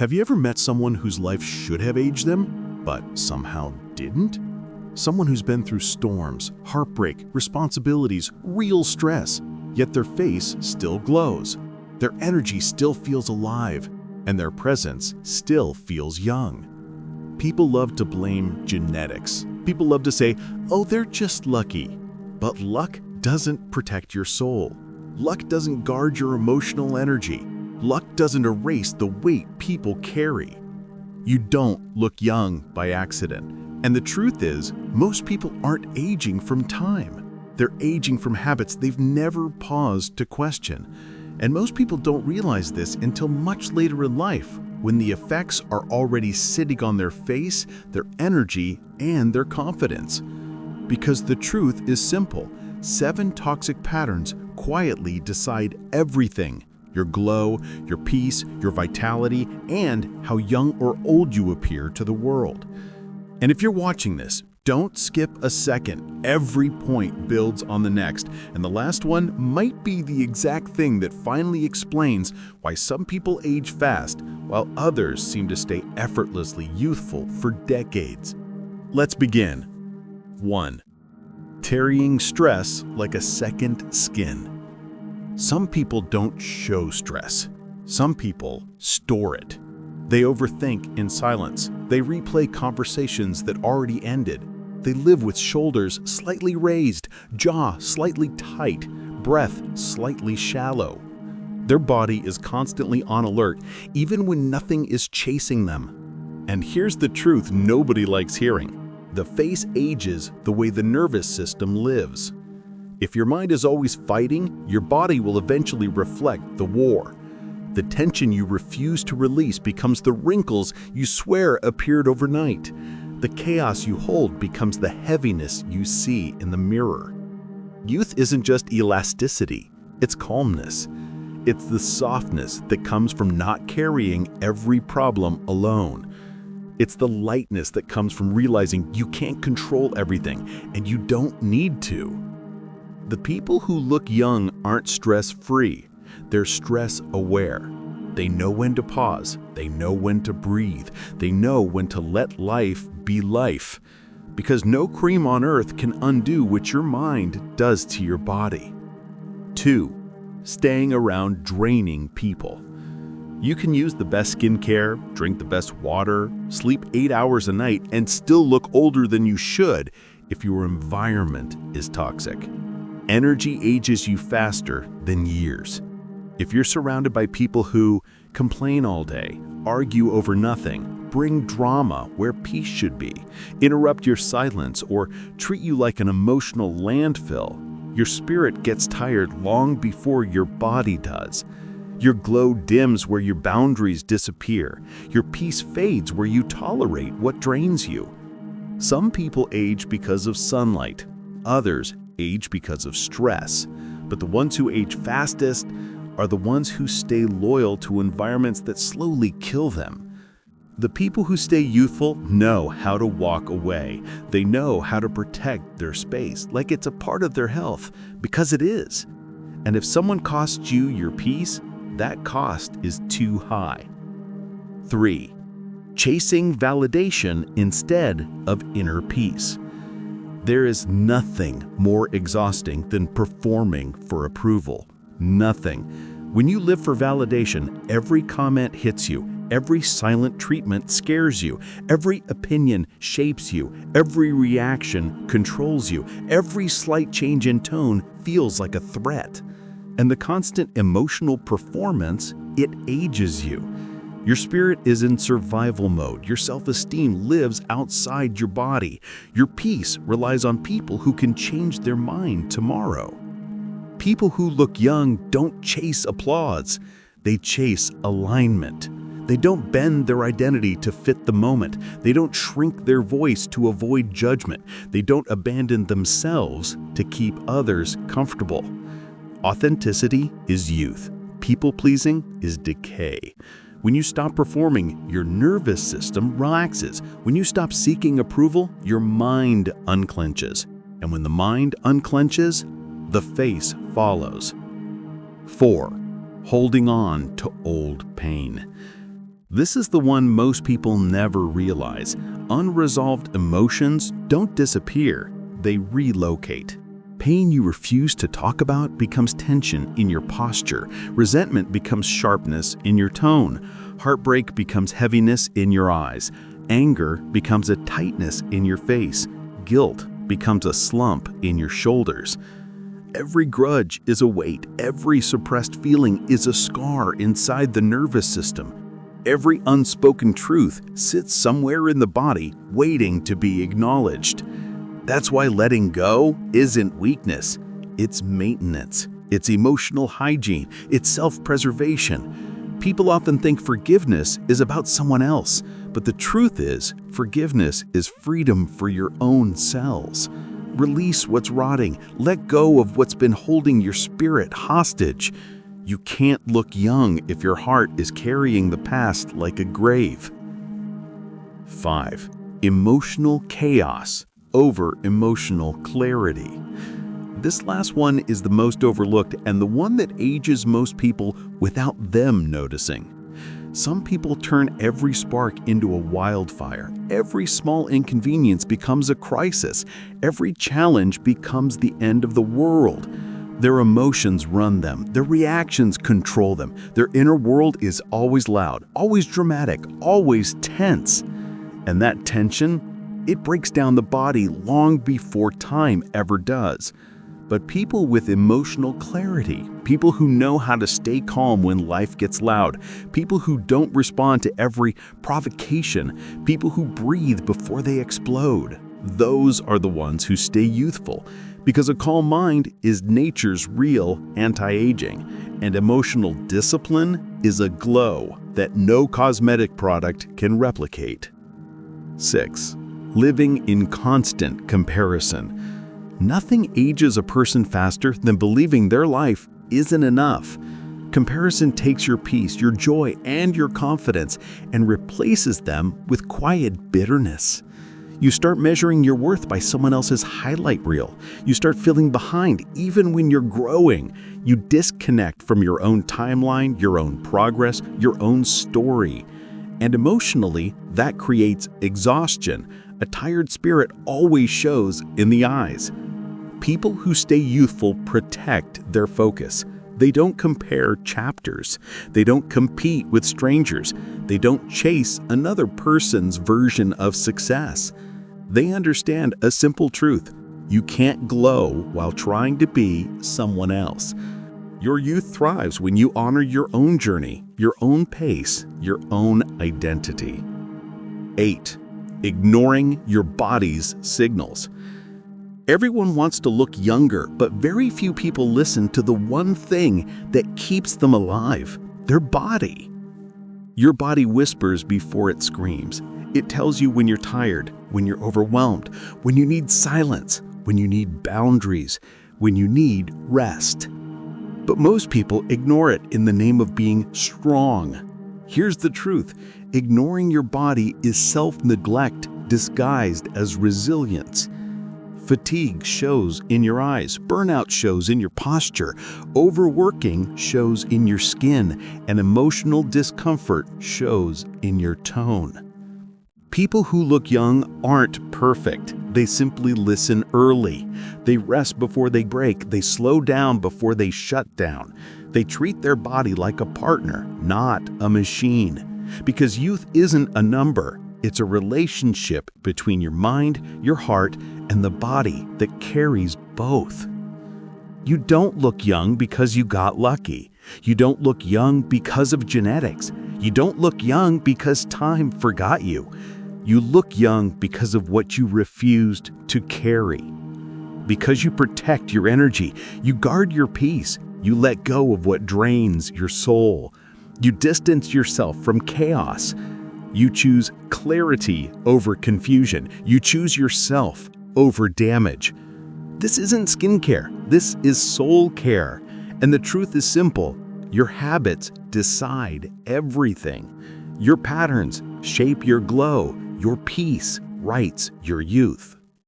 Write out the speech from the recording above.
Have you ever met someone whose life should have aged them, but somehow didn't? Someone who's been through storms, heartbreak, responsibilities, real stress, yet their face still glows. Their energy still feels alive, and their presence still feels young. People love to blame genetics. People love to say, oh, they're just lucky. But luck doesn't protect your soul. Luck doesn't guard your emotional energy. Luck doesn't erase the weight people carry. You don't look young by accident. And the truth is, most people aren't aging from time. They're aging from habits they've never paused to question. And most people don't realize this until much later in life, when the effects are already sitting on their face, their energy, and their confidence. Because the truth is simple. 7 toxic patterns quietly decide everything: your glow, your peace, your vitality, and how young or old you appear to the world. And if you're watching this, don't skip a second. Every point builds on the next, and the last one might be the exact thing that finally explains why some people age fast, while others seem to stay effortlessly youthful for decades. Let's begin. 1. Carrying stress like a second skin. Some people don't show stress. Some people store it. They overthink in silence. They replay conversations that already ended. They live with shoulders slightly raised, jaw slightly tight, breath slightly shallow. Their body is constantly on alert, even when nothing is chasing them. And here's the truth nobody likes hearing. The face ages the way the nervous system lives. If your mind is always fighting, your body will eventually reflect the war. The tension you refuse to release becomes the wrinkles you swear appeared overnight. The chaos you hold becomes the heaviness you see in the mirror. Youth isn't just elasticity, it's calmness. It's the softness that comes from not carrying every problem alone. It's the lightness that comes from realizing you can't control everything, and you don't need to. The people who look young aren't stress-free. They're stress-aware. They know when to pause. They know when to breathe. They know when to let life be life. Because no cream on earth can undo what your mind does to your body. 2. Staying around draining people. You can use the best skincare, drink the best water, sleep 8 hours a night, and still look older than you should if your environment is toxic. Energy ages you faster than years. If you're surrounded by people who complain all day, argue over nothing, bring drama where peace should be, interrupt your silence, or treat you like an emotional landfill, your spirit gets tired long before your body does. Your glow dims where your boundaries disappear. Your peace fades where you tolerate what drains you. Some people age because of sunlight. Others age because of stress. But the ones who age fastest are the ones who stay loyal to environments that slowly kill them. The people who stay youthful know how to walk away. They know how to protect their space like it's a part of their health, because it is. And if someone costs you your peace, that cost is too high. 3. Chasing validation instead of inner peace. There is nothing more exhausting than performing for approval. Nothing. When you live for validation, every comment hits you, every silent treatment scares you, every opinion shapes you, every reaction controls you, every slight change in tone feels like a threat. And the constant emotional performance, it ages you. Your spirit is in survival mode. Your self-esteem lives outside your body. Your peace relies on people who can change their mind tomorrow. People who look young don't chase applause. They chase alignment. They don't bend their identity to fit the moment. They don't shrink their voice to avoid judgment. They don't abandon themselves to keep others comfortable. Authenticity is youth. People-pleasing is decay. When you stop performing, your nervous system relaxes. When you stop seeking approval, your mind unclenches. And when the mind unclenches, the face follows. 4. Holding on to old pain. This is the one most people never realize. Unresolved emotions don't disappear, they relocate. Pain you refuse to talk about becomes tension in your posture. Resentment becomes sharpness in your tone. Heartbreak becomes heaviness in your eyes. Anger becomes a tightness in your face. Guilt becomes a slump in your shoulders. Every grudge is a weight. Every suppressed feeling is a scar inside the nervous system. Every unspoken truth sits somewhere in the body waiting to be acknowledged. That's why letting go isn't weakness. It's maintenance. It's emotional hygiene. It's self-preservation. People often think forgiveness is about someone else, but the truth is, forgiveness is freedom for your own cells. Release what's rotting. Let go of what's been holding your spirit hostage. You can't look young if your heart is carrying the past like a grave. 5. Emotional chaos over emotional clarity. This last one is the most overlooked and the one that ages most people without them noticing. Some people turn every spark into a wildfire. Every small inconvenience becomes a crisis. Every challenge becomes the end of the world. Their emotions run them. Their reactions control them. Their inner world is always loud, always dramatic, always tense. And that tension, it breaks down the body long before time ever does. But people with emotional clarity, people who know how to stay calm when life gets loud, people who don't respond to every provocation, people who breathe before they explode, those are the ones who stay youthful. Because a calm mind is nature's real anti-aging, and emotional discipline is a glow that no cosmetic product can replicate. 6. Living in constant comparison. Nothing ages a person faster than believing their life isn't enough. Comparison takes your peace, your joy, and your confidence and replaces them with quiet bitterness. You start measuring your worth by someone else's highlight reel. You start feeling behind even when you're growing. You disconnect from your own timeline, your own progress, your own story. And emotionally, that creates exhaustion. A tired spirit always shows in the eyes. People who stay youthful protect their focus. They don't compare chapters. They don't compete with strangers. They don't chase another person's version of success. They understand a simple truth. You can't glow while trying to be someone else. Your youth thrives when you honor your own journey, your own pace, your own identity. 8. Ignoring your body's signals. Everyone wants to look younger, but very few people listen to the one thing that keeps them alive, their body. Your body whispers before it screams. It tells you when you're tired, when you're overwhelmed, when you need silence, when you need boundaries, when you need rest. But most people ignore it in the name of being strong. Here's the truth. Ignoring your body is self-neglect disguised as resilience. Fatigue shows in your eyes, burnout shows in your posture, overworking shows in your skin, and emotional discomfort shows in your tone. People who look young aren't perfect. They simply listen early. They rest before they break. They slow down before they shut down. They treat their body like a partner, not a machine. Because youth isn't a number. It's a relationship between your mind, your heart, and the body that carries both. You don't look young because you got lucky. You don't look young because of genetics. You don't look young because time forgot you. You look young because of what you refused to carry. Because you protect your energy, you guard your peace, you let go of what drains your soul. You distance yourself from chaos. You choose clarity over confusion. You choose yourself over damage. This isn't skincare. This is soul care. And the truth is simple. Your habits decide everything. Your patterns shape your glow. Your peace writes your youth.